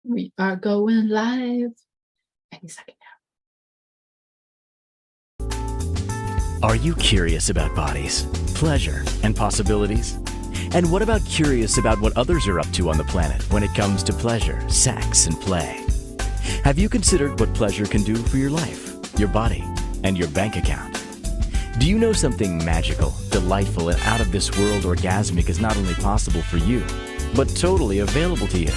We are going live any second Are you curious about bodies, pleasure, and possibilities? And what about curious about what others are up to on the planet when it comes to pleasure, sex, and play? Have you considered what pleasure can do for your life, your body, and your bank account? Do you know something magical, delightful, and out of this world orgasmic is not only possible for you, but totally available to you?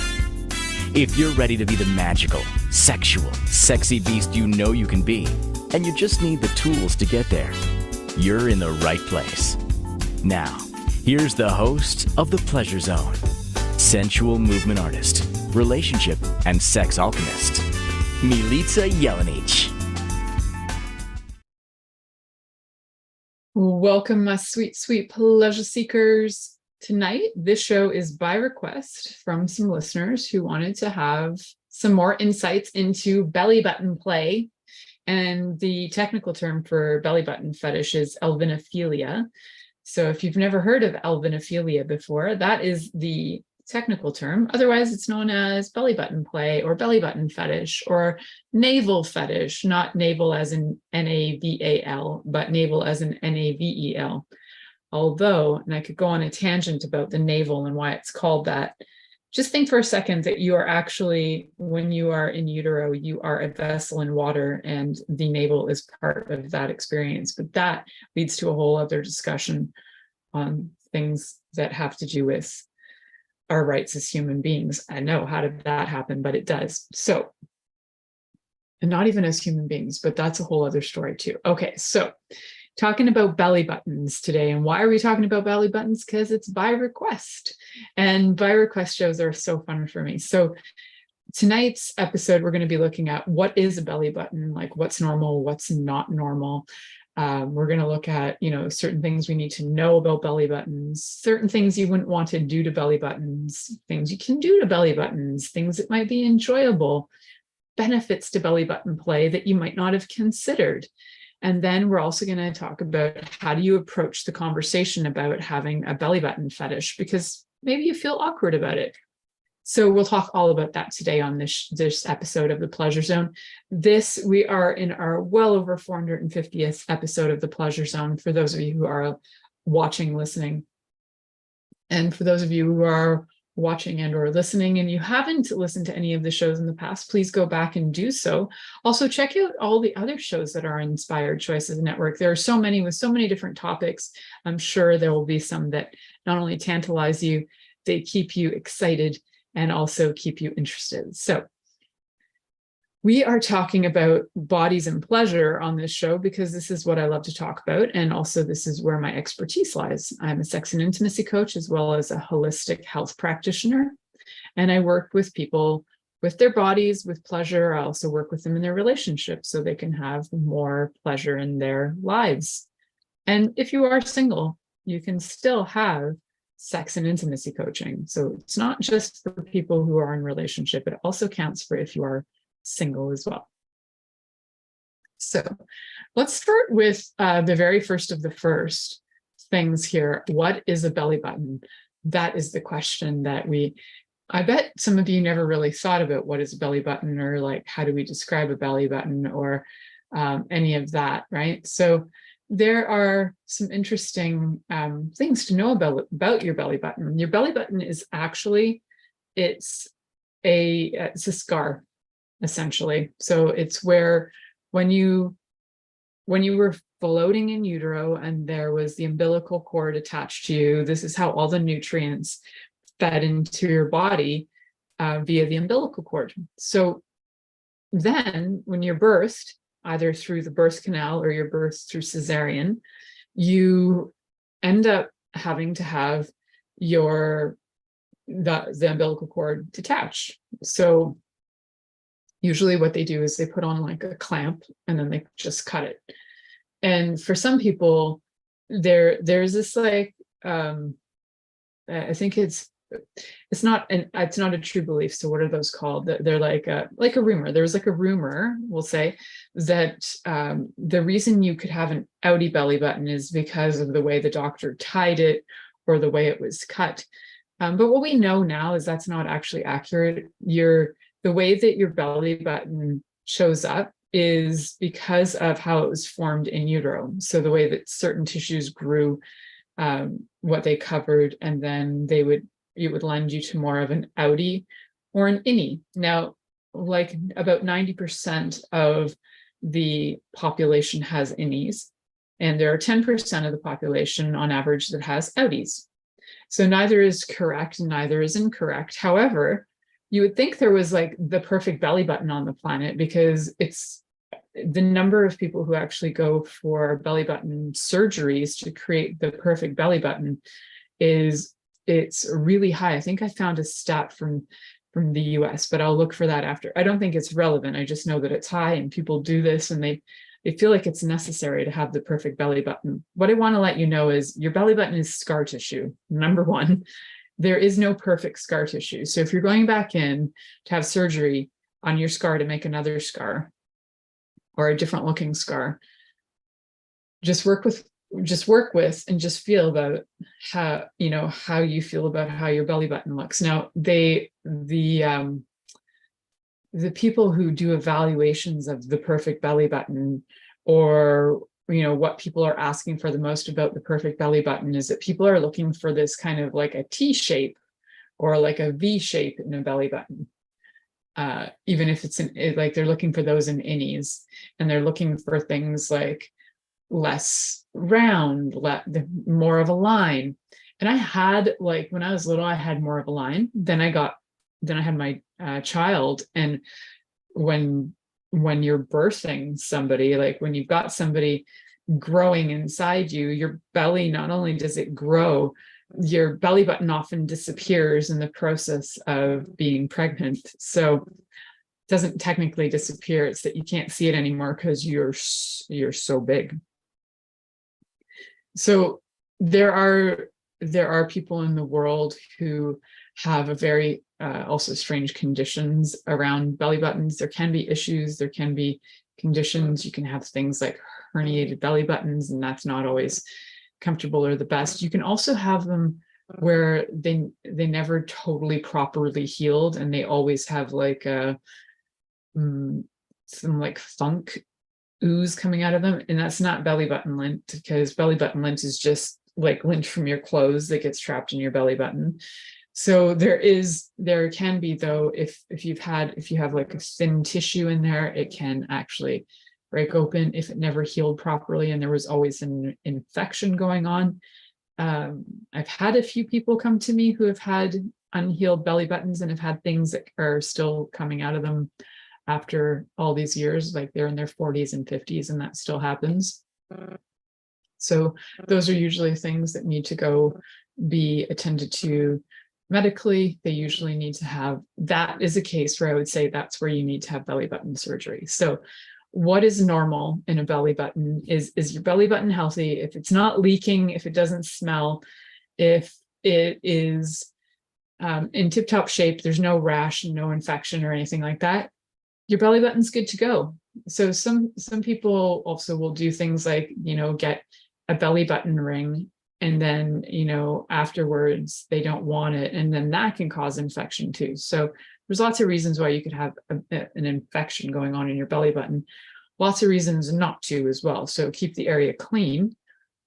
If you're ready to be the magical, sexual, sexy beast you know you can be, and you just need the tools to get there, you're in the right place. Now, here's the host of The Pleasure Zone, sensual movement artist, relationship and sex alchemist, Milica Jelenic. Welcome, my sweet, sweet pleasure seekers. Tonight, this show is by request from some listeners who wanted to have some more insights into belly button play. And the technical term for belly button fetish is elvinophilia. So if you've never heard of elvinophilia before, that is the technical term. Otherwise, it's known as belly button play or belly button fetish or navel fetish, not navel as in N-A-V-A-L, but navel as in N-A-V-E-L. Although, and I could go on a tangent about the navel and why it's called that, just think for a second that you are actually, when you are in utero, you are a vessel in water, and the navel is part of that experience. But that leads to a whole other discussion on things that have to do with our rights as human beings. I know, how did that happen? But it does. So, and not even as human beings, but that's a whole other story too. Okay, so talking about belly buttons today. And why are we talking about belly buttons? Because it's by request. And by request shows are so fun for me. So tonight's episode, we're going to be looking at what is a belly button, like what's normal, what's not normal. We're going to look at, certain things we need to know about belly buttons, certain things you wouldn't want to do to belly buttons, things you can do to belly buttons, things that might be enjoyable, benefits to belly button play that you might not have considered. And then we're also going to talk about how do you approach the conversation about having a belly button fetish, because maybe you feel awkward about it. So we'll talk all about that today on this episode of The Pleasure Zone. We are in our well over 450th episode of The Pleasure Zone, for those of you who are watching, listening. And for those of you who are watching and or listening and you haven't listened to any of the shows in the past, please go back and do so. Also, check out all the other shows that are on Inspired Choices Network. There are so many with so many different topics. I'm sure there will be some that not only tantalize you, they keep you excited and also keep you interested. So we are talking about bodies and pleasure on this show because this is what I love to talk about. And also this is where my expertise lies. I'm a sex and intimacy coach, as well as a holistic health practitioner. And I work with people with their bodies, with pleasure. I also work with them in their relationships so they can have more pleasure in their lives. And if you are single, you can still have sex and intimacy coaching. So it's not just for people who are in relationship, it also counts for if you are single as well. So let's start with the very first of the first things here. What is a belly button? That is the question that I bet some of you never really thought about what is a belly button, or like, how do we describe a belly button, or any of that, right? So there are some interesting things to know about your belly button. Your belly button is actually, it's a scar, essentially. So it's where when you were floating in utero and there was the umbilical cord attached to you, this is how all the nutrients fed into your body via the umbilical cord. So then when you're birthed, either through the birth canal or you're birthed through cesarean, you end up having to have the umbilical cord detached. So usually what they do is they put on like a clamp and then they just cut it. And for some people, there's this like, I think it's not a true belief. So what are those called? They're like a rumor. There's like a rumor, we'll say, that the reason you could have an outie belly button is because of the way the doctor tied it or the way it was cut. But what we know now is that's not actually accurate. the way that your belly button shows up is because of how it was formed in utero. So the way that certain tissues grew, what they covered, and then it would lend you to more of an outie or an innie. Now, like about 90% of the population has innies, and there are 10% of the population on average that has outies. So neither is correct and neither is incorrect. However, you would think there was like the perfect belly button on the planet, because it's the number of people who actually go for belly button surgeries to create the perfect belly button it's really high. I think I found a stat from the US, but I'll look for that after. I don't think it's relevant. I just know that it's high and people do this and they feel like it's necessary to have the perfect belly button. What I want to let you know is your belly button is scar tissue. Number one, there is no perfect scar tissue. So if you're going back in to have surgery on your scar to make another scar or a different looking scar, just work with and just feel about how you feel about how your belly button looks. Now, the people who do evaluations of the perfect belly button, or what people are asking for the most about the perfect belly button, is that people are looking for this kind of like a T shape or like a V shape in a belly button. Even if it's like they're looking for those in innies, and they're looking for things like less round, more of a line. And I had, like, when I was little, I had more of a line. Then I had my child. And when you're birthing somebody, like when you've got somebody growing inside you, your belly, not only does it grow, your belly button often disappears in the process of being pregnant. So it doesn't technically disappear. It's that you can't see it anymore because you're so big. So there are people in the world who have a very also strange conditions around belly buttons. There can be issues, there can be conditions. You can have things like herniated belly buttons, and that's not always comfortable or the best. You can also have them where they never totally properly healed, and they always have like some like funk ooze coming out of them, and that's not belly button lint, because belly button lint is just like lint from your clothes that gets trapped in your belly button. So there can be, though, if you have like a thin tissue in there, it can actually break open if it never healed properly and there was always an infection going on. I've had a few people come to me who have had unhealed belly buttons and have had things that are still coming out of them after all these years, like they're in their 40s and 50s, and that still happens. So those are usually things that need to go be attended to medically. They usually need to have, that is a case where I would say that's where you need to have belly button surgery. So what is normal in a belly button is your belly button healthy? If it's not leaking, if it doesn't smell, if it is in tip-top shape, there's no rash and no infection or anything like that, your belly button's good to go. So some people also will do things like, get a belly button ring, and then, afterwards they don't want it, and then that can cause infection too. So there's lots of reasons why you could have an infection going on in your belly button. Lots of reasons not to as well. So keep the area clean.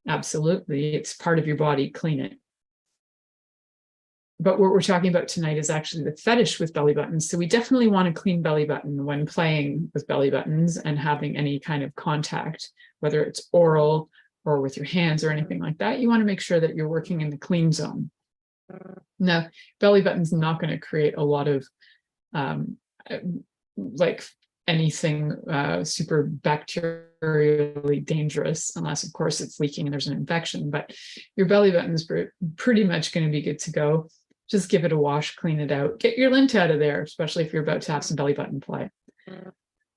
Absolutely. It's part of your body. Clean it. But what we're talking about tonight is actually the fetish with belly buttons. So we definitely want a clean belly button when playing with belly buttons and having any kind of contact, whether it's oral or with your hands or anything like that. You want to make sure that you're working in the clean zone. Now, belly button's not going to create a lot of like anything super bacterially dangerous, unless of course it's leaking and there's an infection. But your belly button's pretty much going to be good to go. Just give it a wash, clean it out, get your lint out of there, especially if you're about to have some belly button play.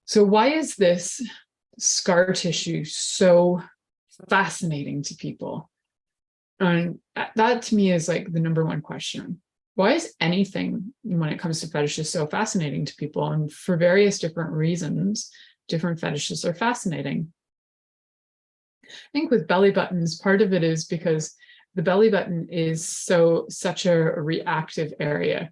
So why is this scar tissue so fascinating to people? And that to me is like the number one question. Why is anything when it comes to fetishes so fascinating to people? And for various different reasons, different fetishes are fascinating. I think with belly buttons, part of it is because the belly button is such a reactive area.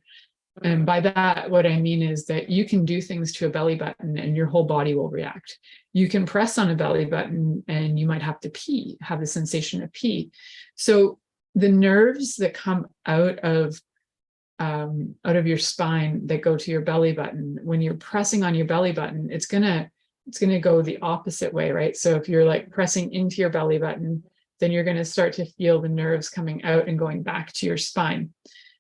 And by that, what I mean is that you can do things to a belly button and your whole body will react. You can press on a belly button and you might have to pee, have the sensation of pee. So the nerves that come out of your spine that go to your belly button, when you're pressing on your belly button, it's gonna go the opposite way, right? So if you're like pressing into your belly button, then you're going to start to feel the nerves coming out and going back to your spine.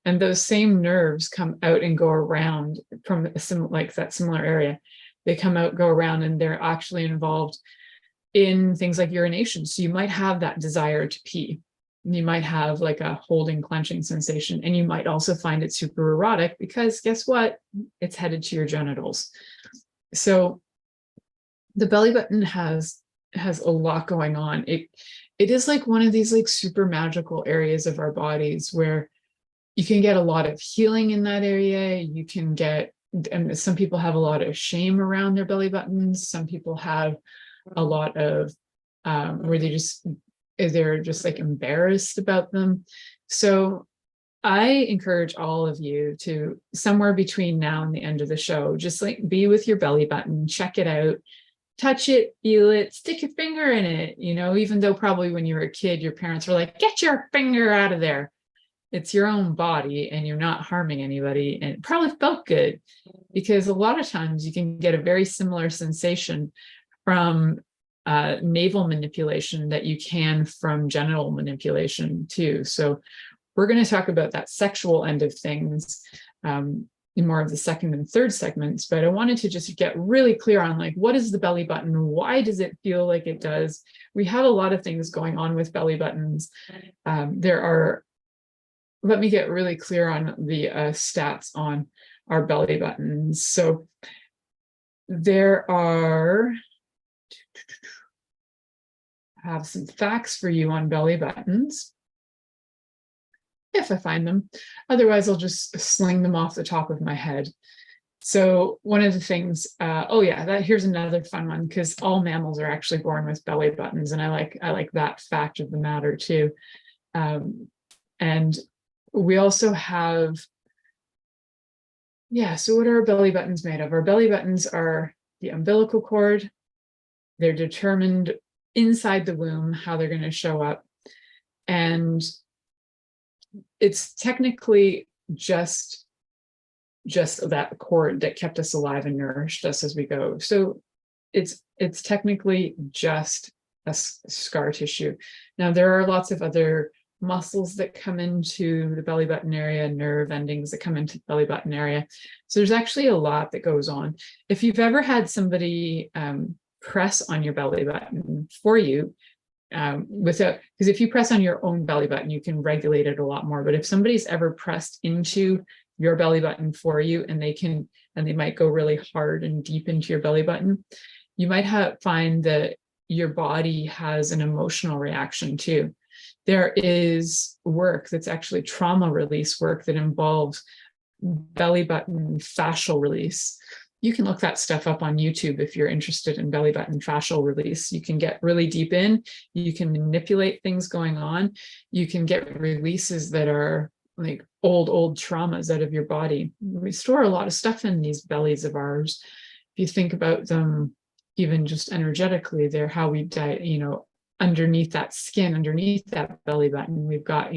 And those same nerves come out and go around from that similar area. They come out, go around, and they're actually involved in things like urination. So you might have that desire to pee. You might have like a holding, clenching sensation, and you might also find it super erotic because guess what? It's headed to your genitals. So the belly button has a lot going on. It is like one of these like super magical areas of our bodies where you can get a lot of healing in that area. You can get, and some people have a lot of shame around their belly buttons. Some people have a lot of where they're just like embarrassed about them. So I encourage all of you to, somewhere between now and the end of the show, just like be with your belly button, check it out, touch it, feel it, stick your finger in it, even though probably when you were a kid, your parents were like, get your finger out of there. It's your own body and you're not harming anybody. And it probably felt good because a lot of times you can get a very similar sensation from navel manipulation that you can from genital manipulation too. So we're going to talk about that sexual end of things in more of the second and third segments, but I wanted to just get really clear on like, what is the belly button? Why does it feel like it does? We have a lot of things going on with belly buttons. Let me get really clear on the stats on our belly buttons. So there are, I have some facts for you on belly buttons, if I find them. Otherwise, I'll just sling them off the top of my head. So one of the things, here's another fun one, because all mammals are actually born with belly buttons, and I like that fact of the matter too. And we also have, so what are our belly buttons made of? Our belly buttons are the umbilical cord. They're determined inside the womb how they're going to show up. And it's technically just that cord that kept us alive and nourished us as we go. So it's technically just a scar tissue. Now, there are lots of other muscles that come into the belly button area, nerve endings that come into the belly button area. So there's actually a lot that goes on. If you've ever had somebody press on your belly button for you, because if you press on your own belly button, you can regulate it a lot more. But if somebody's ever pressed into your belly button for you, and they might go really hard and deep into your belly button, you might find that your body has an emotional reaction too. There is work that's actually trauma release work that involves belly button fascial release. You can look that stuff up on YouTube if you're interested in belly button fascial release. You can get really deep in, you can manipulate things going on, you can get releases that are like old traumas out of your body. We store a lot of stuff in these bellies of ours. If you think about them, even just energetically, they're how we underneath that skin, underneath that belly button, we've got,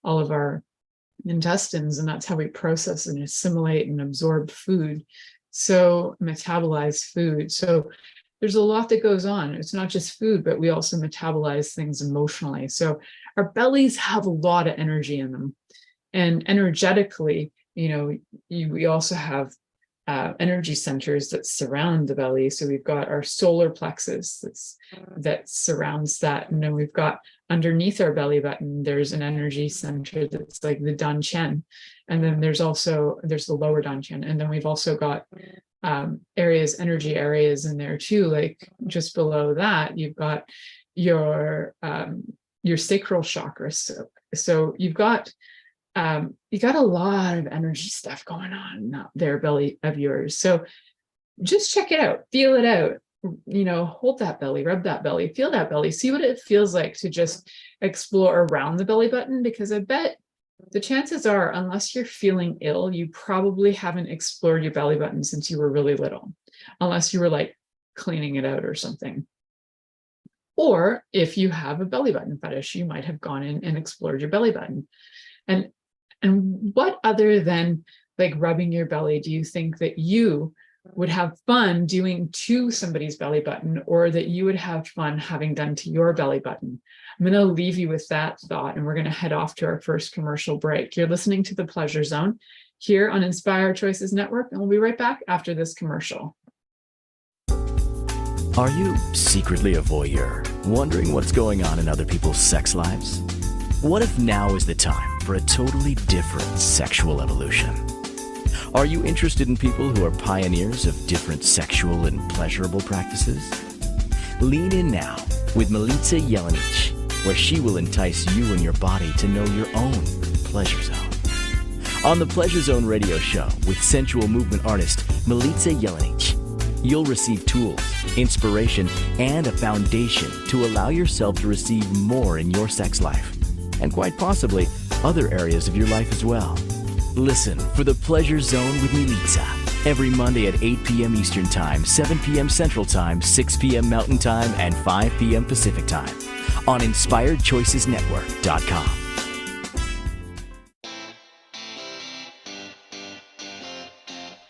all of our intestines, and that's how we process and assimilate and absorb food. So metabolize food. So there's a lot that goes on. It's not just food, but we also metabolize things emotionally. So our bellies have a lot of energy in them. And energetically, we also have energy centers that surround the belly. So we've got our solar plexus that surrounds that. And then we've got underneath our belly button, there's an energy center that's like the dantian. And then there's the lower dantian. And then we've also got energy areas in there too. Like just below that, you've got your sacral chakra. So you've got you got a lot of energy stuff going on up there, belly of yours. So just check it out, feel it out, hold that belly, rub that belly, feel that belly, see what it feels like to just explore around the belly button, because I bet The chances are, unless you're feeling ill, you probably haven't explored your belly button since you were really little, unless you were like cleaning it out or something. Or if you have a belly button fetish, you might have gone in and explored your belly button. And what other than like rubbing your belly do you think that you would have fun doing to somebody's belly button, or that you would have fun having done to your belly button? I'm going to leave you with that thought, and we're going to head off to our first commercial break. You're listening to The Pleasure Zone here on Inspired Choices Network, and we'll be right back after this commercial. Are you secretly a voyeur, wondering what's going on in other people's sex lives? What if now is the time for a totally different sexual evolution? Are you interested in people who are pioneers of different sexual and pleasurable practices? Lean in now with Milica Jelenic, where she will entice you and your body to know your own pleasure zone. On the Pleasure Zone radio show with sensual movement artist Milica Jelenic, you'll receive tools, inspiration, and a foundation to allow yourself to receive more in your sex life, and quite possibly other areas of your life as well. Listen for The Pleasure Zone with Milica every Monday at 8 p.m. Eastern Time, 7 p.m. Central Time, 6 p.m. Mountain Time, and 5 p.m. Pacific Time on InspiredChoicesNetwork.com.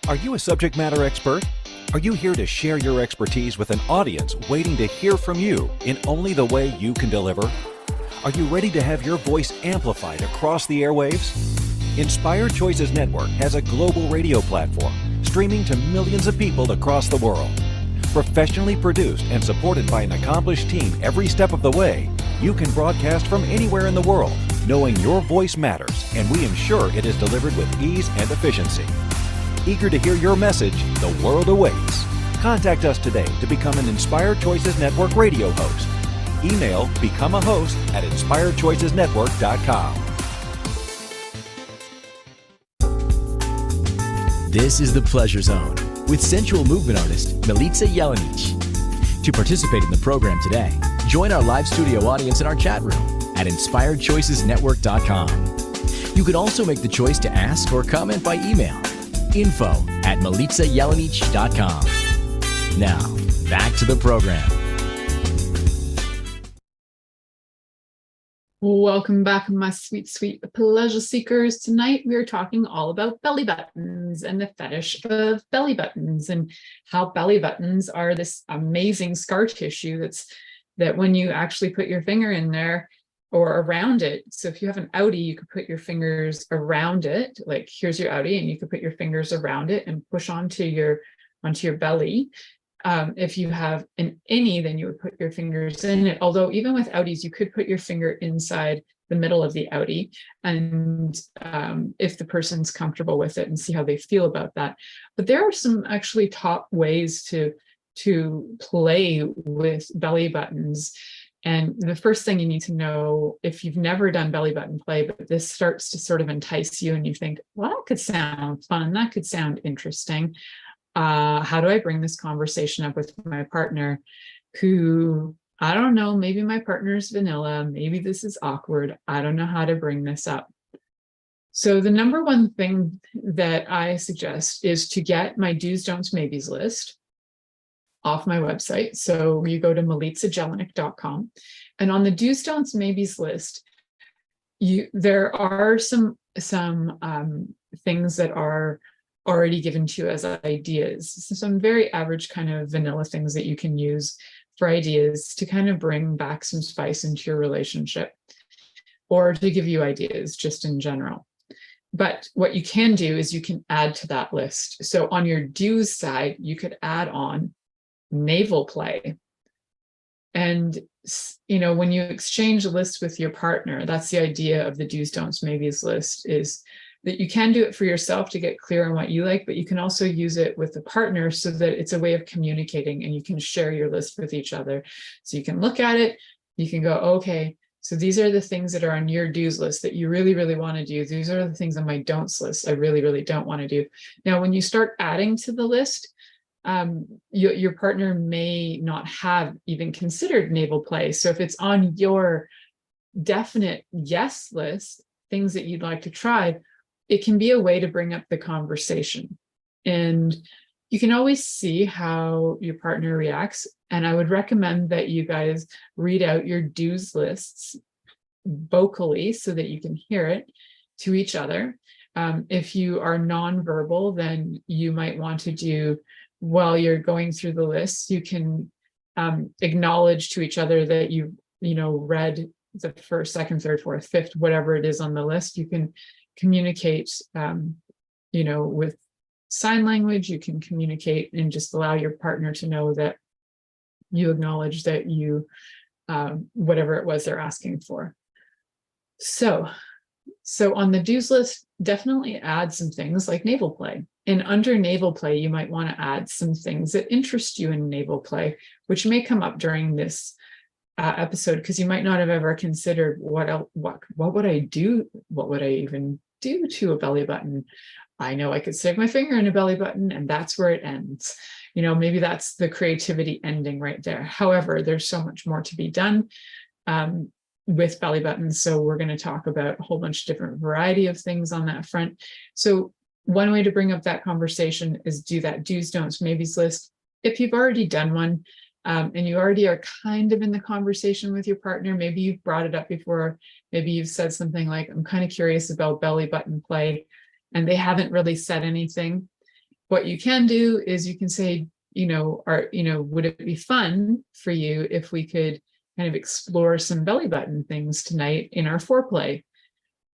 Are you a subject matter expert? Are you here to share your expertise with an audience waiting to hear from you in only the way you can deliver? Are you ready to have your voice amplified across the airwaves? Inspired Choices Network has a global radio platform streaming to millions of people across the world. Professionally produced and supported by an accomplished team every step of the way, you can broadcast from anywhere in the world, knowing your voice matters, and we ensure it is delivered with ease and efficiency. Eager to hear your message, the world awaits. Contact us today to become an Inspired Choices Network radio host. Email become a host at inspiredchoicesnetwork.com. This is The Pleasure Zone with sensual movement artist Milica Jelenic. To participate in the program today, join our live studio audience in our chat room at inspiredchoicesnetwork.com. You can also make the choice to ask or comment by email, info@milicajelenic.com. Now, back to the program. Welcome back, my sweet, sweet pleasure seekers. Tonight, we are talking all about belly buttons and the fetish of belly buttons, and how belly buttons are this amazing scar tissue that when you actually put your finger in there or around it. So if you have an outie, you could put your fingers around it. Like, here's your outie, and you could put your fingers around it and push onto your belly. If you have an innie, then you would put your fingers in it. Although even with outies, you could put your finger inside the middle of the outie, and if the person's comfortable with it, and see how they feel about that. But there are some actually top ways to play with belly buttons. And the first thing you need to know, if you've never done belly button play, but this starts to sort of entice you and you think, well, that could sound fun, that could sound interesting. How do I bring this conversation up with my partner, who, I don't know, maybe my partner's vanilla, maybe this is awkward, I don't know how to bring this up. So the number one thing that I suggest is to get my do's, don'ts, maybes list off my website. So you go to milicajelenic.com, and on the do's, don'ts, maybes list, there are some things that are already given to you as ideas. So some very average kind of vanilla things that you can use for ideas to kind of bring back some spice into your relationship, or to give you ideas just in general. But what you can do is you can add to that list. So on your do's side, you could add on navel play. And, you know, when you exchange a list with your partner, that's the idea of the do's, don'ts, maybes list, is that you can do it for yourself to get clear on what you like, but you can also use it with the partner so that it's a way of communicating, and you can share your list with each other. So you can look at it, you can go, okay, so these are the things that are on your do's list that you really, really want to do. These are the things on my don'ts list I really, really don't want to do. Now, when you start adding to the list, your partner may not have even considered navel play. So if it's on your definite yes list, things that you'd like to try, it can be a way to bring up the conversation. And you can always see how your partner reacts. And I would recommend that you guys read out your do's lists vocally so that you can hear it to each other. If you are nonverbal, then you might want to do, while you're going through the list, you can acknowledge to each other that you read the first, second, third, fourth, fifth, whatever it is on the list. You can communicate, with sign language. You can communicate and just allow your partner to know that you acknowledge that you, whatever it was they're asking for. So on the do's list, definitely add some things like naval play. And under naval play, you might want to add some things that interest you in naval play, which may come up during this episode, because you might not have ever considered what would I do? What would I even do to a belly button? I know I could stick my finger in a belly button and that's where it ends. Maybe that's the creativity ending right there. However, there's so much more to be done with belly buttons. So we're going to talk about a whole bunch of different variety of things on that front. So one way to bring up that conversation is do that do's, don'ts, maybes list. If you've already done one and you already are kind of in the conversation with your partner, maybe you've brought it up before, maybe you've said something like, I'm kind of curious about belly button play, and they haven't really said anything. What you can do is you can say, would it be fun for you if we could kind of explore some belly button things tonight in our foreplay?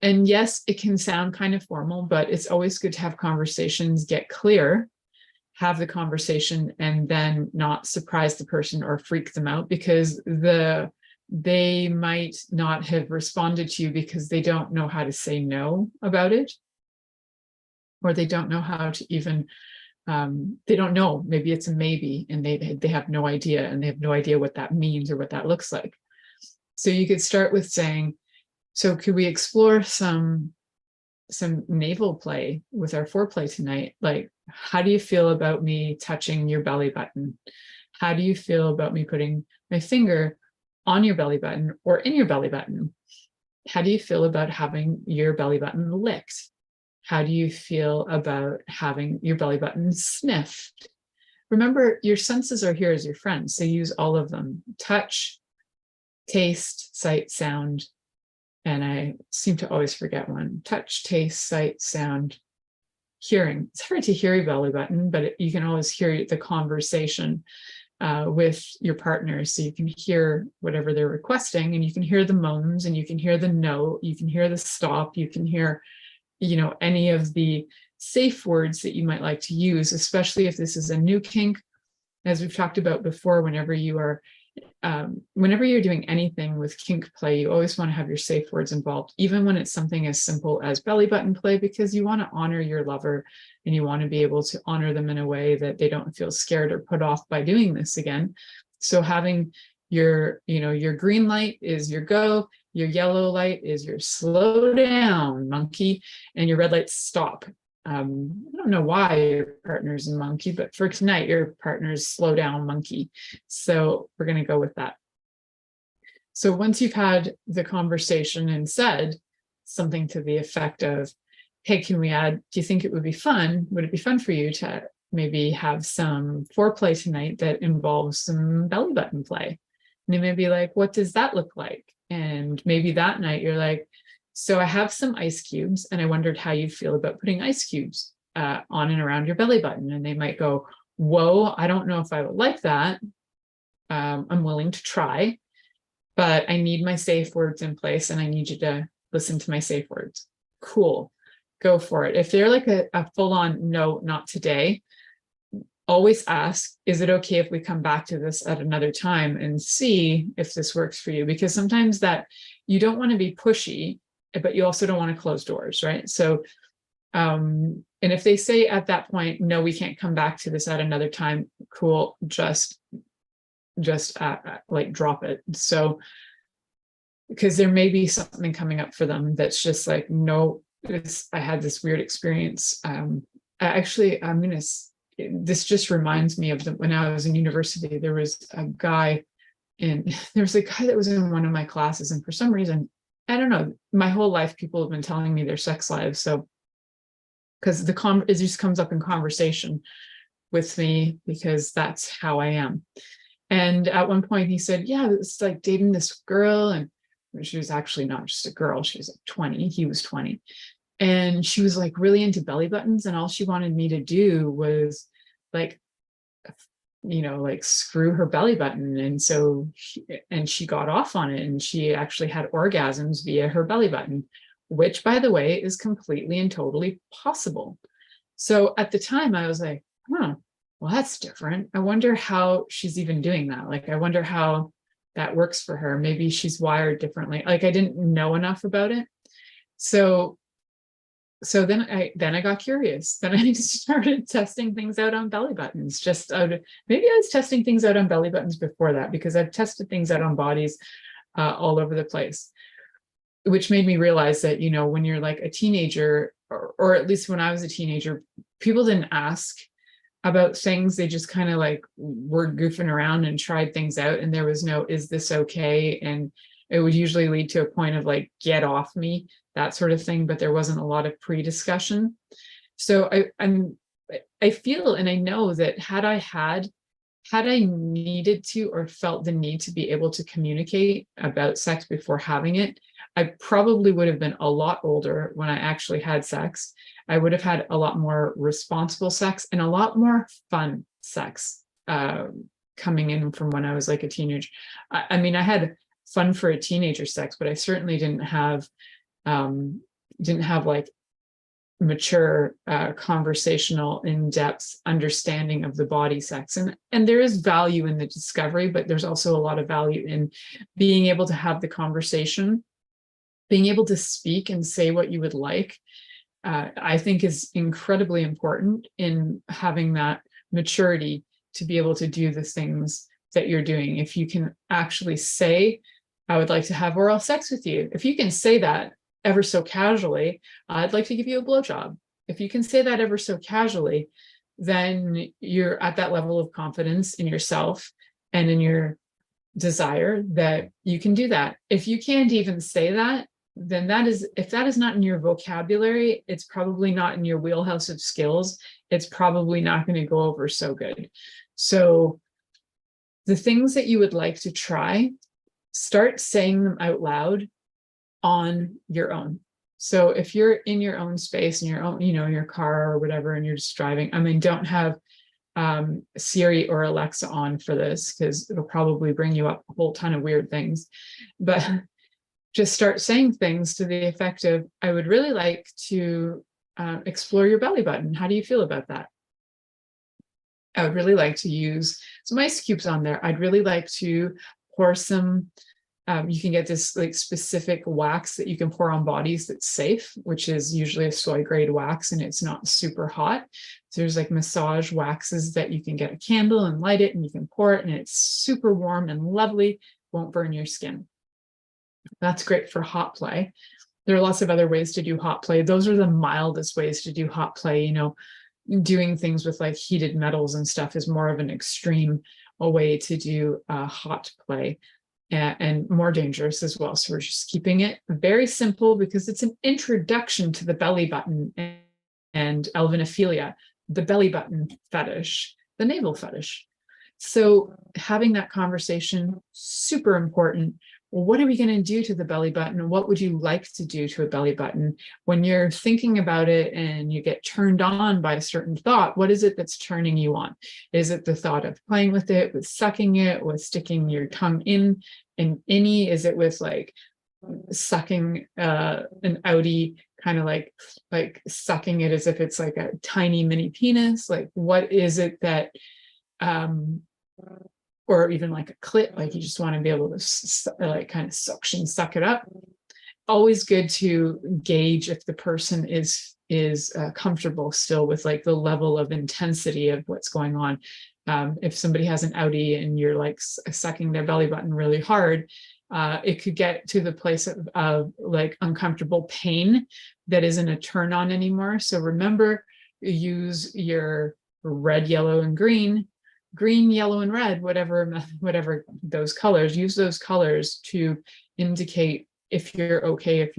And yes, it can sound kind of formal, but it's always good to have conversations, get clear, have the conversation, and then not surprise the person or freak them out, because they might not have responded to you because they don't know how to say no about it, or they don't know how to even, they don't know, maybe it's a maybe, and they have no idea, and they have no idea what that means or what that looks like. So you could start with saying, so could we explore some naval play with our foreplay tonight? Like, how do you feel about me touching your belly button? How do you feel about me putting my finger on your belly button or in your belly button? How do you feel about having your belly button licked? How do you feel about having your belly button sniffed? Remember, your senses are here as your friends, so use all of them. Touch, taste, sight, sound, and I seem to always forget one. Touch, taste, sight, sound, hearing. It's hard to hear your belly button, but you can always hear the conversation with your partner. So you can hear whatever they're requesting, and you can hear the moans, and you can hear the no, you can hear the stop, you can hear, any of the safe words that you might like to use, especially if this is a new kink. As we've talked about before, whenever you're doing anything with kink play, you always want to have your safe words involved, even when it's something as simple as belly button play, because you want to honor your lover and you want to be able to honor them in a way that they don't feel scared or put off by doing this again. So having your green light is your go, your yellow light is your slow down, monkey, and your red light, stop. I don't know why your partner's a monkey, but for tonight, your partner's slow down, monkey. So we're going to go with that. So once you've had the conversation and said something to the effect of, hey, can we add, do you think it would be fun? Would it be fun for you to maybe have some foreplay tonight that involves some belly button play? And they may be like, what does that look like? And maybe that night you're like, so I have some ice cubes and I wondered how you feel about putting ice cubes on and around your belly button. And they might go, whoa, I don't know if I would like that. I'm willing to try, but I need my safe words in place and I need you to listen to my safe words. Cool, go for it. If they're like a full-on no, not today, always ask, is it okay if we come back to this at another time and see if this works for you? Because sometimes that you don't want to be pushy, but you also don't want to close doors, right? So, and if they say at that point, no, we can't come back to this at another time, cool, just like drop it. So, because there may be something coming up for them that's just like, no, I had this weird experience. This just reminds me of when I was in university, there was a guy that was in one of my classes, and for some reason I don't know, my whole life people have been telling me their sex lives. So, because it just comes up in conversation with me because that's how I am. And at one point he said, yeah, it's like dating this girl. And she was actually not just a girl. She was like 20. He was 20. And she was like really into belly buttons. And all she wanted me to do was like, like screw her belly button. And so, she got off on it, and she actually had orgasms via her belly button, which, by the way, is completely and totally possible. So at the time I was like, well, that's different. I wonder how she's even doing that. Like, I wonder how that works for her. Maybe she's wired differently. Like, I didn't know enough about it. So then I got curious. Then I started testing things out on belly buttons. Maybe I was testing things out on belly buttons before that, because I've tested things out on bodies all over the place, which made me realize that, when you're like a teenager, or at least when I was a teenager, people didn't ask about things. They just kind of like were goofing around and tried things out. And there was no, is this okay? And it would usually lead to a point of like, get off me, that sort of thing. But there wasn't a lot of pre-discussion. So I feel, and I know that had I needed to, or felt the need to be able to communicate about sex before having it, I probably would have been a lot older when I actually had sex. I would have had a lot more responsible sex and a lot more fun sex coming in from when I was like a teenager. I mean, I had fun for a teenager sex, but I certainly didn't have like mature, conversational, in-depth understanding of the body sex. And there is value in the discovery, but there's also a lot of value in being able to have the conversation, being able to speak and say what you would like. I think is incredibly important in having that maturity to be able to do the things that you're doing. If you can actually say, I would like to have oral sex with you. If you can say that ever so casually, I'd like to give you a blowjob. If you can say that ever so casually, then you're at that level of confidence in yourself and in your desire that you can do that. If you can't even say that, then if that is not in your vocabulary, it's probably not in your wheelhouse of skills. It's probably not going to go over so good. So the things that you would like to try, start saying them out loud on your own. So if you're in your own space, in your own, your car or whatever, and you're just driving, I mean, don't have Siri or Alexa on for this, because it'll probably bring you up a whole ton of weird things. But just start saying things to the effect of, I would really like to explore your belly button. How do you feel about that? I would really like to use some ice cubes on there. I'd really like to pour some, you can get this like specific wax that you can pour on bodies that's safe, which is usually a soy grade wax, and it's not super hot. So there's like massage waxes that you can get a candle and light it, and you can pour it, and it's super warm and lovely, won't burn your skin. That's great for hot play. There are lots of other ways to do hot play. Those are the mildest ways to do hot play. Doing things with like heated metals and stuff is more of an extreme way to do hot play, and more dangerous as well. So we're just keeping it very simple, because it's an introduction to the belly button and elvenophilia, the belly button fetish, the navel fetish. So having that conversation, super important. Well, what are we going to do to the belly button? What would you like to do to a belly button? When you're thinking about it and you get turned on by a certain thought, what is it that's turning you on? Is it the thought of playing with it, with sucking it, with sticking your tongue in an innie? Is it with like sucking an outie, kind of like sucking it as if it's like a tiny mini penis? Like, what is it that or even like a clit, like you just want to be able to like kind of suck it up. Always good to gauge if the person is comfortable still with like the level of intensity of what's going on. If somebody has an outie and you're like sucking their belly button really hard, it could get to the place of like uncomfortable pain that isn't a turn on anymore. So remember, use your red, yellow, and green, yellow, and red, whatever those colors, use those colors to indicate if you're okay, if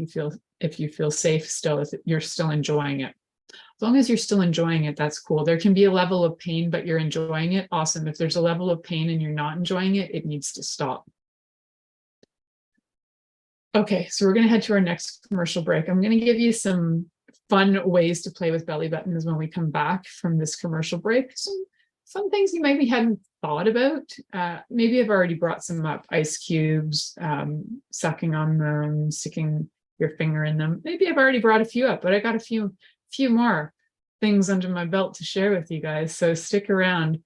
you feel safe still, if you're still enjoying it. As long as you're still enjoying it, that's cool. There can be a level of pain, but you're enjoying it. Awesome. If there's a level of pain and you're not enjoying it, it needs to stop. Okay, so we're going to head to our next commercial break. I'm going to give you some fun ways to play with belly buttons when we come back from this commercial break. Some things you maybe hadn't thought about. Maybe I've already brought some up. Ice cubes, sucking on them, sticking your finger in them. Maybe I've already brought a few up, but I got a few more things under my belt to share with you guys. So stick around.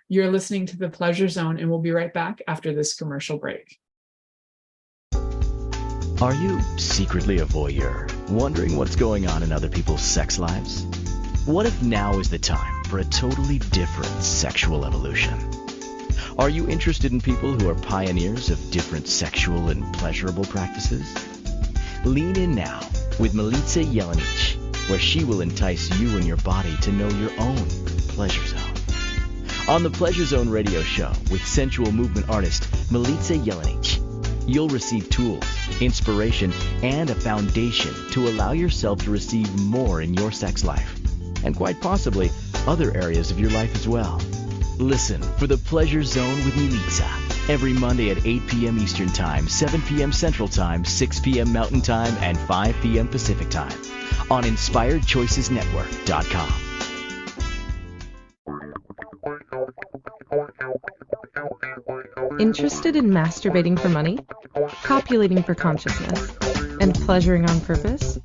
You're listening to The Pleasure Zone, and we'll be right back after this commercial break. Are you secretly a voyeur, wondering what's going on in other people's sex lives? What if now is the time for a totally different sexual evolution? Are you interested in people who are pioneers of different sexual and pleasurable practices? Lean in now with Milica Jelenic, where she will entice you and your body to know your own pleasure zone. On the Pleasure Zone radio show with sensual movement artist Milica Jelenic, you'll receive tools, inspiration, and a foundation to allow yourself to receive more in your sex life, and quite possibly other areas of your life as well. Listen for The Pleasure Zone with Milica every Monday at 8 p.m. Eastern Time, 7 p.m. Central Time, 6 p.m. Mountain Time, and 5 p.m. Pacific Time on InspiredChoicesNetwork.com. Interested in masturbating for money, copulating for consciousness, and pleasuring on purpose?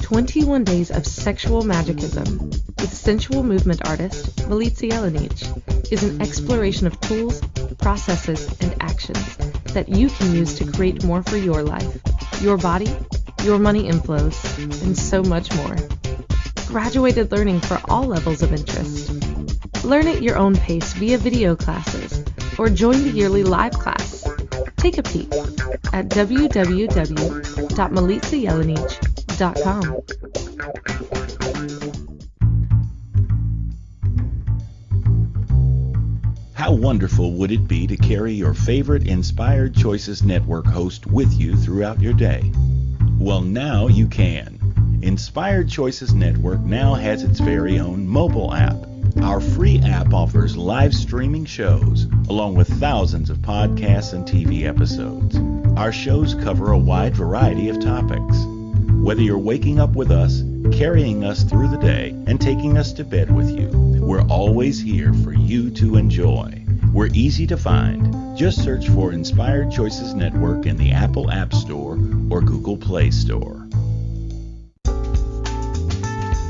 21 Days of Sexual Magicism with sensual movement artist Milica Jelenic is an exploration of tools, processes, and actions that you can use to create more for your life, your body, your money inflows, and so much more. Graduated learning for all levels of interest. Learn at your own pace via video classes or join the yearly live class. Take a peek at www.milicajelenic.com. How wonderful would it be to carry your favorite Inspired Choices Network host with you throughout your day? Well, now you can. Inspired Choices Network now has its very own mobile app. Our free app offers live streaming shows, along with thousands of podcasts and TV episodes. Our shows cover a wide variety of topics. Whether you're waking up with us, carrying us through the day, and taking us to bed with you, we're always here for you to enjoy. We're easy to find. Just search for Inspired Choices Network in the Apple App Store or Google Play Store.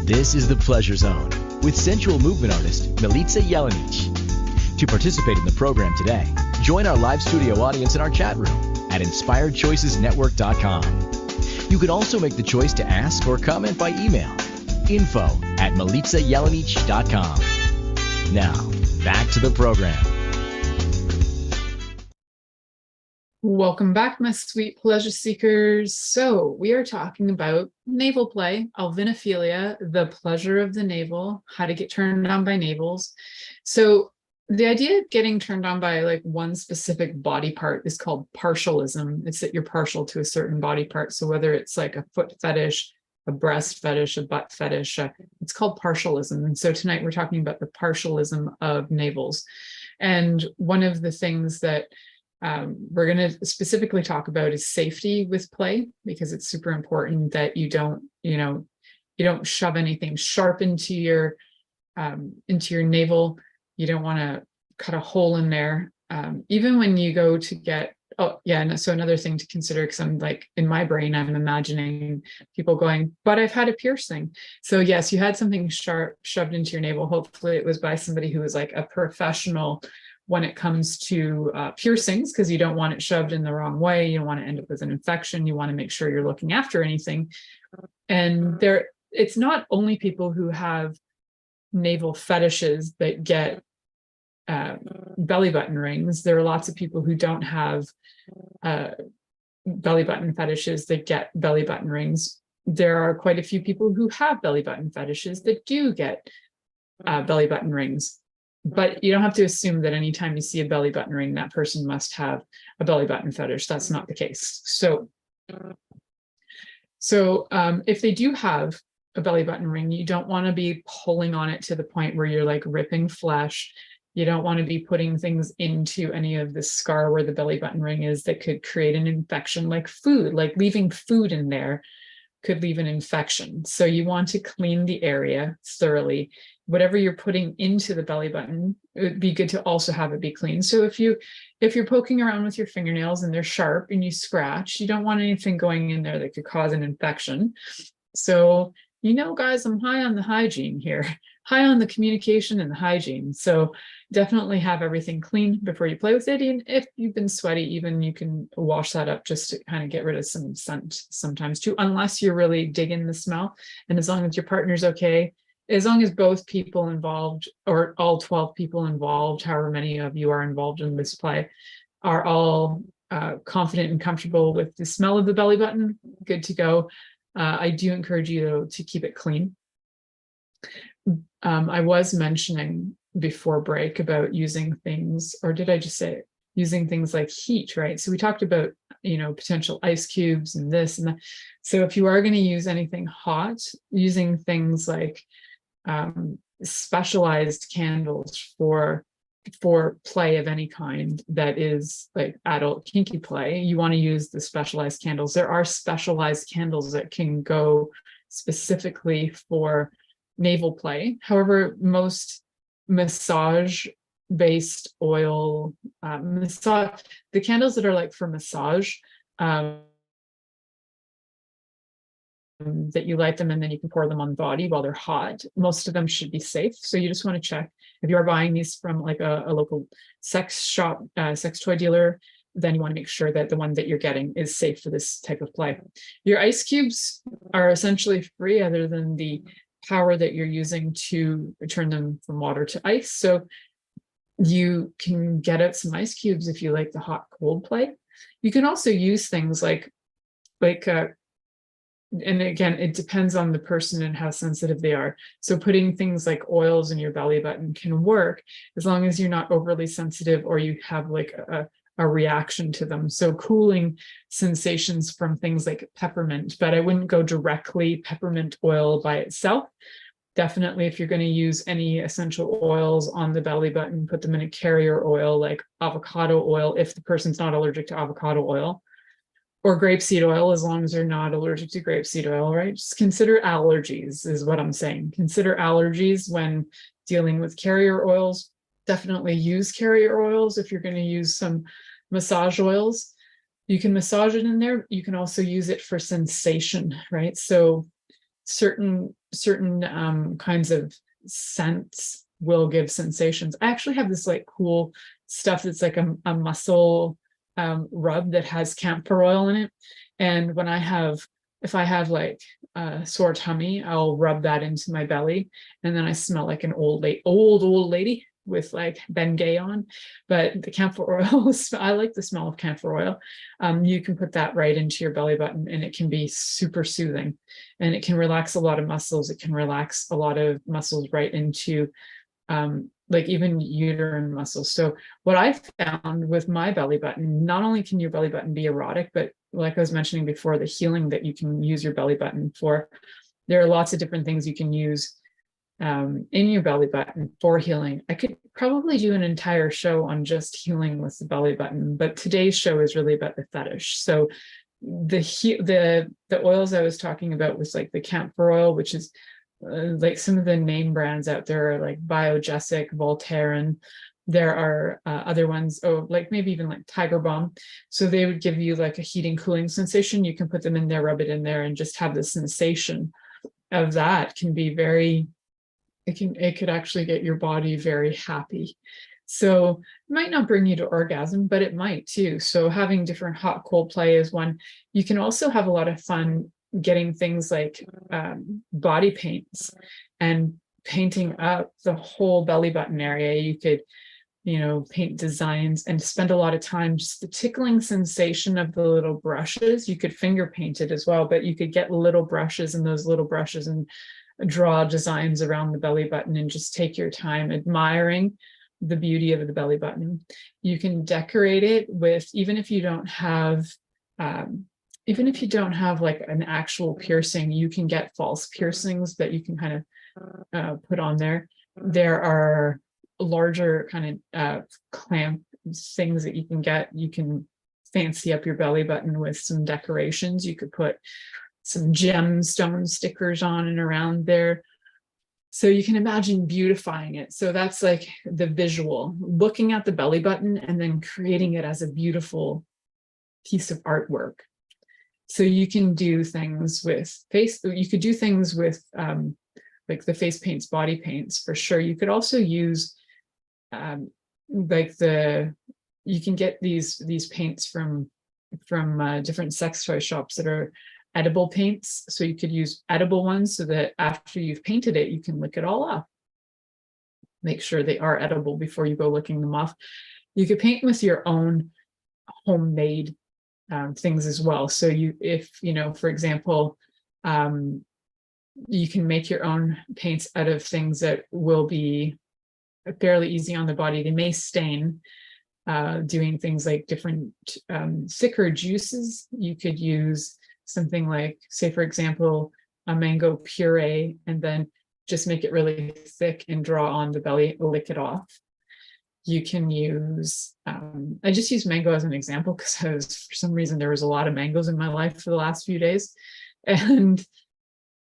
This is The Pleasure Zone with sensual movement artist Milica Jelenic. To participate in the program today, join our live studio audience in our chat room at InspiredChoicesNetwork.com. You can also make the choice to ask or comment by email, info@MilicaJelenic.com. Now, back to the program. Welcome back, my sweet pleasure seekers. So we are talking about navel play, alvinophilia, the pleasure of the navel, how to get turned on by navels. So the idea of getting turned on by like one specific body part is called partialism. It's that you're partial to a certain body part. So whether it's like a foot fetish, a breast fetish, a butt fetish, it's called partialism. And so tonight we're talking about the partialism of navels. And one of the things that we're going to specifically talk about is safety with play, because it's super important that you don't shove anything sharp into your navel. You don't want to cut a hole in there. Even when you go to get, so another thing to consider, because I'm like, in my brain, I'm imagining people going, but I've had a piercing. So yes, you had something sharp shoved into your navel. Hopefully it was by somebody who was like a professional when it comes to piercings, because you don't want it shoved in the wrong way. You don't want to end up with an infection. You want to make sure you're looking after anything. And it's not only people who have navel fetishes that get belly button rings. There are lots of people who don't have belly button fetishes that get belly button rings. There are quite a few people who have belly button fetishes that do get belly button rings. But you don't have to assume that anytime you see a belly button ring, that person must have a belly button fetish. That's not the case. So So if they do have a belly button ring, you don't want to be pulling on it to the point where you're like ripping flesh. You don't want to be putting things into any of the scar where the belly button ring is that could create an infection, like food, like leaving food in there could leave an infection. So you want to clean the area thoroughly. Whatever you're putting into the belly button, it would be good to also have it be clean. So if you're poking around with your fingernails and they're sharp and you scratch, you don't want anything going in there that could cause an infection. So, guys, I'm high on the hygiene here, high on the communication and the hygiene. So definitely have everything clean before you play with it. And if you've been sweaty, even you can wash that up just to kind of get rid of some scent sometimes too, unless you're really digging the smell. And as long as your partner's okay, as long as both people involved, or all 12 people involved, however many of you are involved in this play, are all confident and comfortable with the smell of the belly button, good to go. I do encourage you though to keep it clean. I was mentioning before break about using things, or did I just say using things like heat, right? So we talked about, potential ice cubes and this and that. So if you are going to use anything hot, using things like specialized candles for play of any kind that is like adult kinky play, you want to use the specialized candles. There are specialized candles that can go specifically for navel play. However, most massage based oil the candles that are like for massage, that you light them and then you can pour them on the body while they're hot. Most of them should be safe. So you just want to check if you are buying these from like a local sex shop, sex toy dealer, then you want to make sure that the one that you're getting is safe for this type of play. Your ice cubes are essentially free other than the power that you're using to turn them from water to ice. So you can get out some ice cubes if you like the hot cold play. You can also use things like and again, it depends on the person and how sensitive they are. So putting things like oils in your belly button can work as long as you're not overly sensitive or you have like a reaction to them. So cooling sensations from things like peppermint, but I wouldn't go directly peppermint oil by itself. Definitely, if you're going to use any essential oils on the belly button, put them in a carrier oil like avocado oil if the person's not allergic to avocado oil, or grapeseed oil, as long as they're not allergic to grapeseed oil, right? Just consider allergies is what I'm saying. Consider allergies when dealing with carrier oils. Definitely use carrier oils if you're going to use some massage oils. You can massage it in there. You can also use it for sensation, right? So certain kinds of scents will give sensations. I actually have this like cool stuff that's like a muscle rub that has camphor oil in it. And when if I have like a sore tummy, I'll rub that into my belly. And then I smell like an old lady with like Bengay on. But the camphor oil, I like the smell of camphor oil. You can put that right into your belly button and it can be super soothing and it can relax a lot of muscles. It can relax a lot of muscles right into like even uterine muscles. So what I found with my belly button, not only can your belly button be erotic, but like I was mentioning before, the healing that you can use your belly button for, there are lots of different things you can use in your belly button for healing. I could probably do an entire show on just healing with the belly button, but today's show is really about the fetish. So the oils I was talking about was like the camphor oil, which is like some of the name brands out there are like Biogesic, Voltaren. There are other ones, like maybe even like Tiger Balm. So they would give you like a heating, cooling sensation. You can put them in there, rub it in there, and just have the sensation of that can be it could actually get your body very happy. So it might not bring you to orgasm, but it might too. So having different hot, cold play is one. You can also have a lot of fun getting things like body paints and painting up the whole belly button area. You could, paint designs and spend a lot of time just the tickling sensation of the little brushes. You could finger paint it as well, but you could get little brushes and those little brushes and draw designs around the belly button and just take your time admiring the beauty of the belly button. You can decorate it with, even if you don't have even if you don't have like an actual piercing, you can get false piercings that you can kind of put on there. There are larger kind of clamp things that you can get. You can fancy up your belly button with some decorations. You could put some gemstone stickers on and around there. So you can imagine beautifying it. So that's like the visual, looking at the belly button and then creating it as a beautiful piece of artwork. So you can do things with you could do things with like the face paints, body paints, for sure. You could also use you can get these paints from different sex toy shops that are edible paints. So you could use edible ones so that after you've painted it, you can lick it all off. Make sure they are edible before you go licking them off. You could paint with your own homemade things as well. So if for example, you can make your own paints out of things that will be fairly easy on the body. They may stain, doing things like different thicker juices. You could use something like, say, for example, a mango puree, and then just make it really thick and draw on the belly, lick it off. You can use, I just use mango as an example because for some reason there was a lot of mangoes in my life for the last few days. And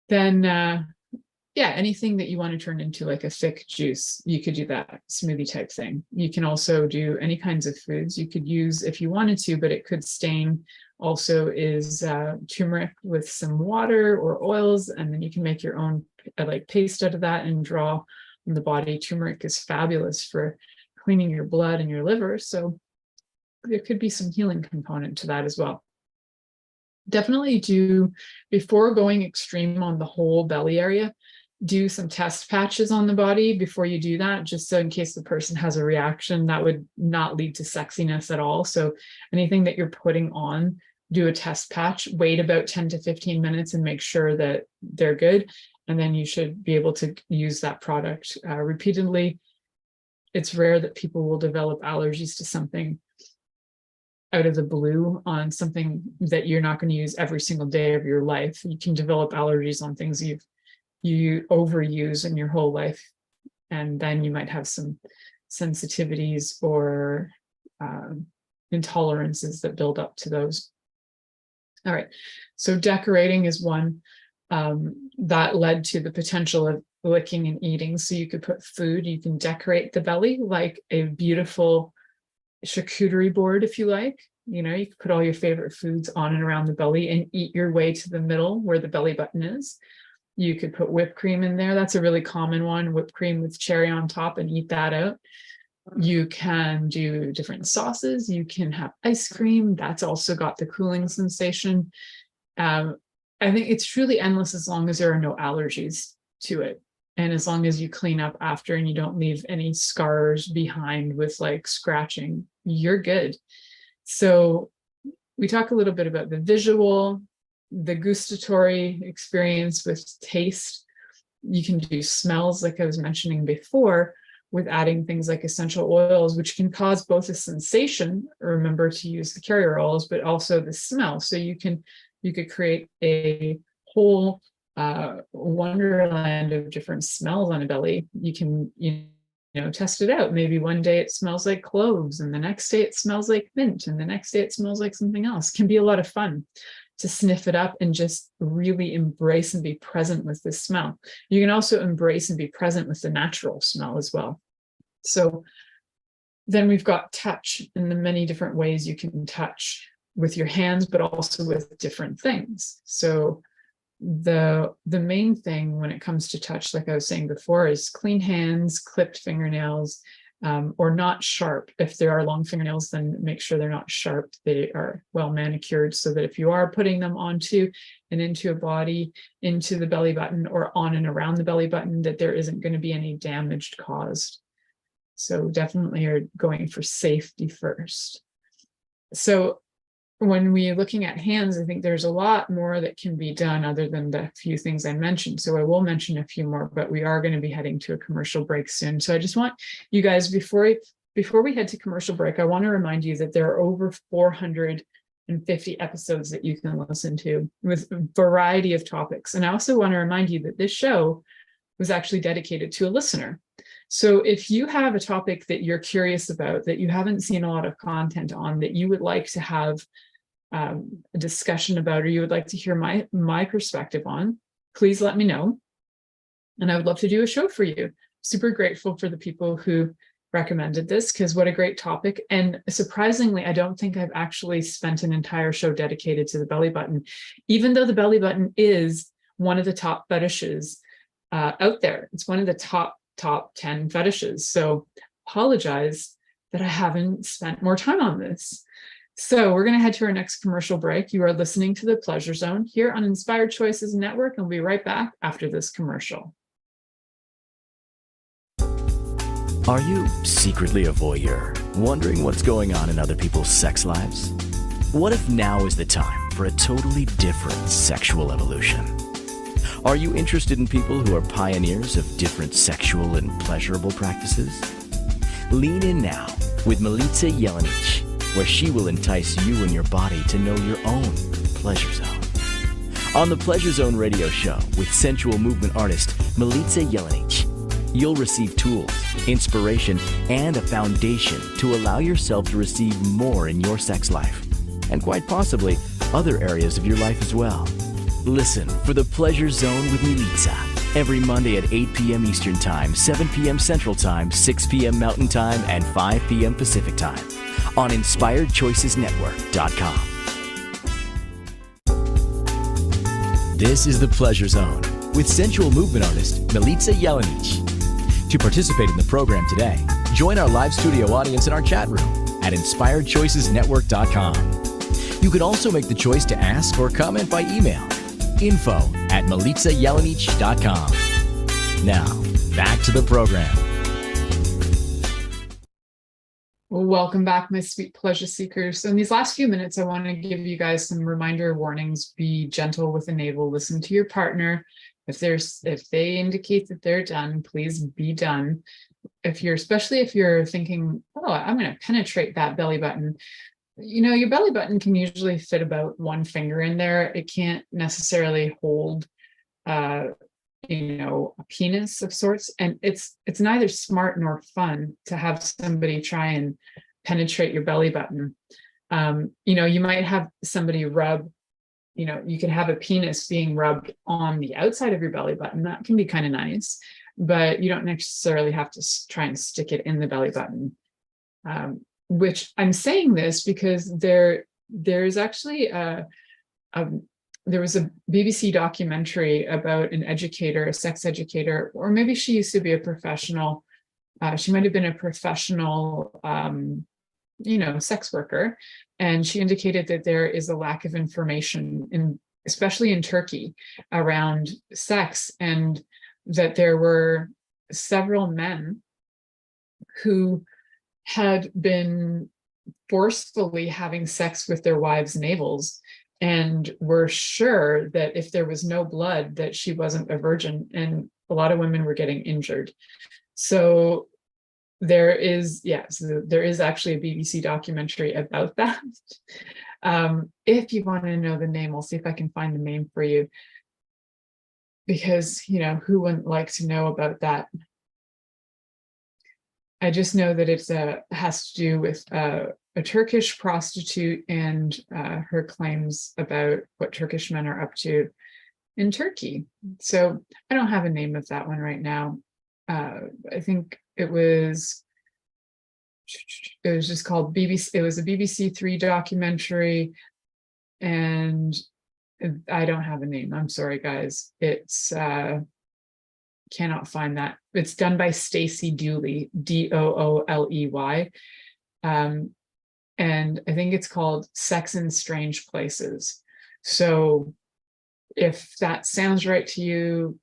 then, yeah, anything that you want to turn into like a thick juice, you could do that, smoothie type thing. You can also do any kinds of foods you could use if you wanted to, but it could stain. Also is turmeric with some water or oils, and then you can make your own like paste out of that and draw on the body. Turmeric is fabulous for cleaning your blood and your liver, so there could be some healing component to that as well. Definitely do, before going extreme on the whole belly area, do some test patches on the body before you do that, just so in case the person has a reaction that would not lead to sexiness at all. So anything that you're putting on, do a test patch, wait about 10 to 15 minutes and make sure that they're good. And then you should be able to use that product repeatedly. It's rare that people will develop allergies to something out of the blue on something that you're not going to use every single day of your life. You can develop allergies on things you overuse in your whole life, and then you might have some sensitivities or intolerances that build up to those. All right, so decorating is one that led to the potential of licking and eating. So you could put food, you can decorate the belly like a beautiful charcuterie board if you like. You could put all your favorite foods on and around the belly and eat your way to the middle where the belly button is. You could put whipped cream in there. That's a really common one, whipped cream with cherry on top, and eat that out. You can do different sauces. You can have ice cream. That's also got the cooling sensation. I think it's truly endless as long as there are no allergies to it. And as long as you clean up after and you don't leave any scars behind with like scratching, you're good. So we talk a little bit about the visual, the gustatory experience with taste. You can do smells, like I was mentioning before, with adding things like essential oils, which can cause both a sensation, remember to use the carrier oils, but also the smell. So you could create a whole wonderland of different smells on a belly. You can test it out. Maybe one day it smells like cloves, and the next day it smells like mint, and the next day it smells like something else. It can be a lot of fun to sniff it up and just really embrace and be present with this smell. You can also embrace and be present with the natural smell as well. So then we've got touch, and the many different ways you can touch with your hands, but also with different things. So the main thing when it comes to touch, like I was saying before, is clean hands, clipped fingernails, or not sharp. If there are long fingernails, then make sure they're not sharp. They are well manicured, so that if you are putting them onto and into a body, into the belly button or on and around the belly button, that there isn't going to be any damage caused. So definitely are going for safety first. So when we're looking at hands, I think there's a lot more that can be done other than the few things I mentioned. So I will mention a few more, but we are going to be heading to a commercial break soon. So I just want you guys, before we head to commercial break, I want to remind you that there are over 400 150 episodes that you can listen to with a variety of topics. And I also want to remind you that this show was actually dedicated to a listener. So if you have a topic that you're curious about, that you haven't seen a lot of content on, that you would like to have a discussion about, or you would like to hear my perspective on, please let me know. And I would love to do a show for you. Super grateful for the people who recommended this, because what a great topic. And surprisingly, I don't think I've actually spent an entire show dedicated to the belly button, even though the belly button is one of the top fetishes out there. It's one of the top 10 fetishes. So apologize that I haven't spent more time on this. So we're going to head to our next commercial break. You are listening to The Pleasure Zone here on Inspired Choices Network, and we'll be right back after this commercial. Are you secretly a voyeur, wondering what's going on in other people's sex lives? What if now is the time for a totally different sexual evolution? Are you interested in people who are pioneers of different sexual and pleasurable practices? Lean in now with Milica Jelenic, where she will entice you and your body to know your own pleasure zone. On the Pleasure Zone radio show with sensual movement artist Milica Jelenic, you'll receive tools, inspiration, and a foundation to allow yourself to receive more in your sex life, and quite possibly other areas of your life as well. Listen for The Pleasure Zone with Milica every Monday at 8 p.m. Eastern Time, 7 p.m. Central Time, 6 p.m. Mountain Time, and 5 p.m. Pacific Time on InspiredChoicesNetwork.com. This is The Pleasure Zone with sensual movement artist Milica Jelenic. To participate in the program today, join our live studio audience in our chat room at InspiredChoicesNetwork.com. You can also make the choice to ask or comment by email, info@MilicaJelenic.com. Now, back to the program. Well, welcome back, my sweet pleasure seekers. So in these last few minutes, I want to give you guys some reminder warnings. Be gentle with the navel. Listen to your partner. If they indicate that they're done, please be done. Especially if you're thinking, oh, I'm going to penetrate that belly button. You know, your belly button can usually fit about one finger in there. It can't necessarily hold, a penis of sorts. And it's neither smart nor fun to have somebody try and penetrate your belly button. You might have somebody rub, you could have a penis being rubbed on the outside of your belly button. That can be kind of nice, but you don't necessarily have to try and stick it in the belly button. Which I'm saying this because there's actually there was a BBC documentary about an educator, a sex educator, or maybe she used to be a professional. She might have been a professional, sex worker. And she indicated that there is a lack of information, especially in Turkey, around sex, and that there were several men who had been forcefully having sex with their wives' navels and were sure that if there was no blood, that she wasn't a virgin, and a lot of women were getting injured. So there is actually a BBC documentary about that. If you want to know the name, I'll see if I can find the name for you, because who wouldn't like to know about that? I just know that it has to do with a Turkish prostitute and her claims about what Turkish men are up to in Turkey. So I don't have a name of that one right now. I think it was just called BBC. It was a BBC 3 documentary, and I don't have a name. I'm sorry, guys. It's cannot find that. It's done by Stacey Dooley, Dooley. And I think it's called Sex in Strange Places. So if that sounds right to you,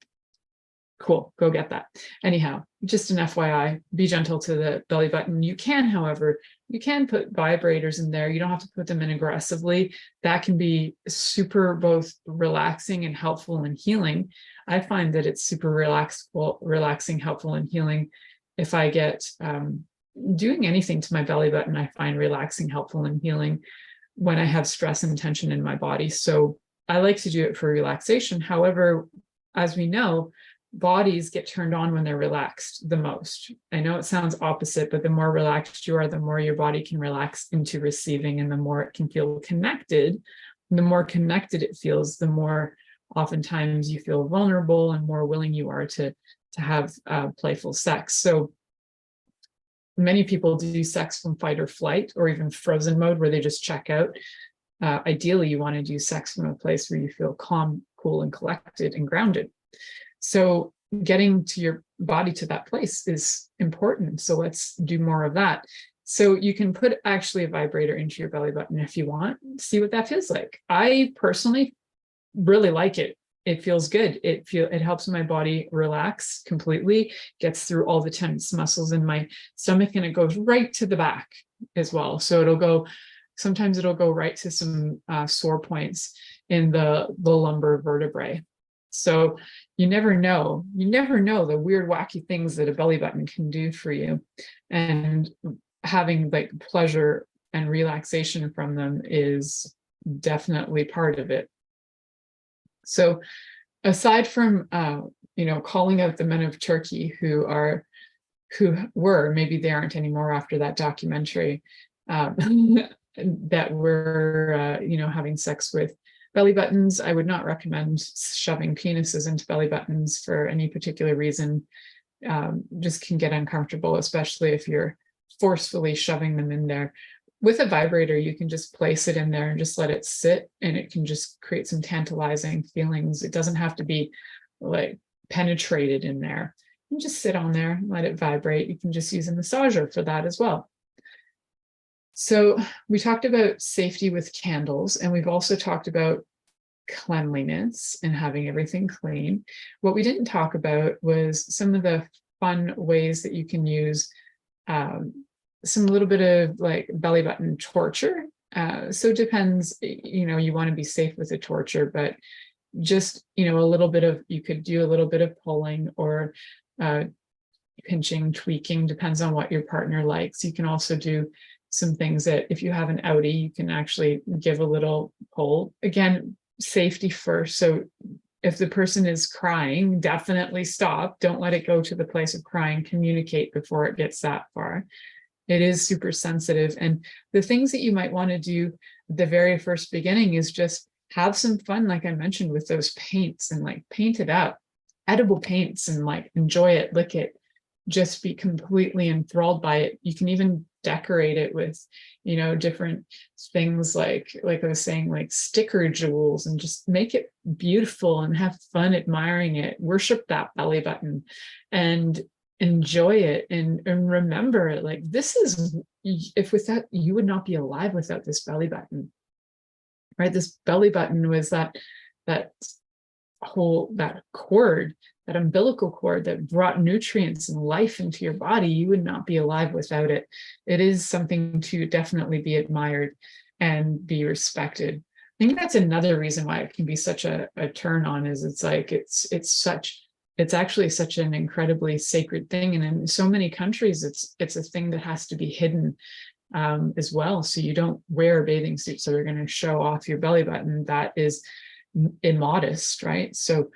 cool, go get that. Anyhow, just an FYI, be gentle to the belly button. You can, however, put vibrators in there. You don't have to put them in aggressively. That can be super both relaxing and helpful and healing. I find that it's super relaxing, helpful, and healing. If I get doing anything to my belly button, I find relaxing, helpful, and healing. when I have stress and tension in my body. So I like to do it for relaxation. However, as we know, bodies get turned on when they're relaxed the most. I know it sounds opposite, but the more relaxed you are, the more your body can relax into receiving, and the more it can feel connected. And the more connected it feels, the more oftentimes you feel vulnerable and more willing you are to have playful sex. So many people do sex from fight or flight, or even frozen mode, where they just check out. Ideally, you want to do sex from a place where you feel calm, cool, and collected and grounded. So getting to your body to that place is important. So let's do more of that. So you can put actually a vibrator into your belly button if you want, see what that feels like. I personally really like it. It feels good. It helps my body relax completely, gets through all the tense muscles in my stomach, and it goes right to the back as well. So sometimes it'll go right to some sore points in the lumbar vertebrae. So you never know the weird, wacky things that a belly button can do for you. And having like pleasure and relaxation from them is definitely part of it. So aside from, calling out the men of Turkey who were, maybe they aren't anymore after that documentary, that were, having sex with belly buttons, I would not recommend shoving penises into belly buttons for any particular reason. Just can get uncomfortable, especially if you're forcefully shoving them in there. With a vibrator, you can just place it in there and just let it sit, and it can just create some tantalizing feelings. It doesn't have to be like penetrated in there. You can just sit on there and let it vibrate. You can just use a massager for that as well. So we talked about safety with candles, and we've also talked about cleanliness and having everything clean. What we didn't talk about was some of the fun ways that you can use some little bit of like belly button torture. So it depends, you want to be safe with the torture, but just, you could do a little bit of pulling or pinching, tweaking, depends on what your partner likes. You can also do some things that if you have an outie, you can actually give a little pull. Again, safety first. So if the person is crying, definitely stop. Don't let it go to the place of crying. Communicate before it gets that far. It is super sensitive. And the things that you might want to do at the very first beginning is just have some fun, like I mentioned, with those paints, and like paint it up, edible paints, and like enjoy it, lick it, just be completely enthralled by it. You can even decorate it with, different things like I was saying, like sticker jewels, and just make it beautiful and have fun admiring it. Worship that belly button and enjoy it, and remember it. Like, this is, if without, you would not be alive without this belly button, right? This belly button was that cord, that umbilical cord that brought nutrients and life into your body. You would not be alive without it. It is something to definitely be admired and be respected. I think that's another reason why it can be such a turn on, is it's actually such an incredibly sacred thing. And in so many countries, it's a thing that has to be hidden as well. So you don't wear a bathing suit, so you're going to show off your belly button. That is immodest, right? So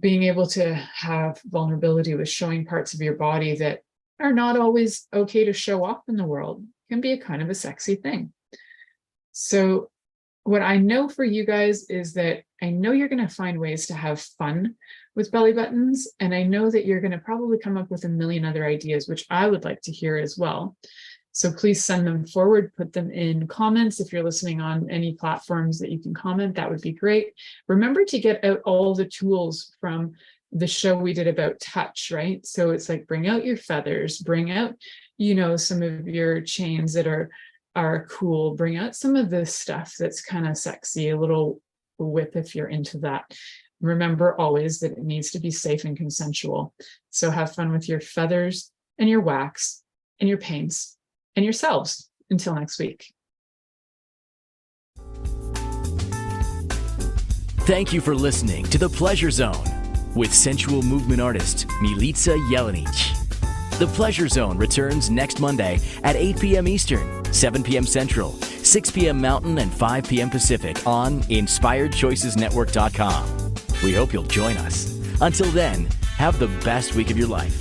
being able to have vulnerability with showing parts of your body that are not always okay to show off in the world can be a kind of a sexy thing. So what I know for you guys is that I know you're going to find ways to have fun with belly buttons, and I know that you're going to probably come up with a million other ideas, which I would like to hear as well. So please send them forward, put them in comments. If you're listening on any platforms that you can comment, that would be great. Remember to get out all the tools from the show we did about touch, right? So it's like, bring out your feathers, bring out, some of your chains that are cool, bring out some of the stuff that's kind of sexy, a little whip if you're into that. Remember always that it needs to be safe and consensual. So have fun with your feathers and your wax and your paints and yourselves. Until next week. Thank you for listening to The Pleasure Zone with sensual movement artist Milica Jelenic. The Pleasure Zone returns next Monday at 8 p.m. Eastern, 7 p.m. Central, 6 p.m. Mountain and 5 p.m. Pacific on InspiredChoicesNetwork.com. We hope you'll join us. Until then, have the best week of your life.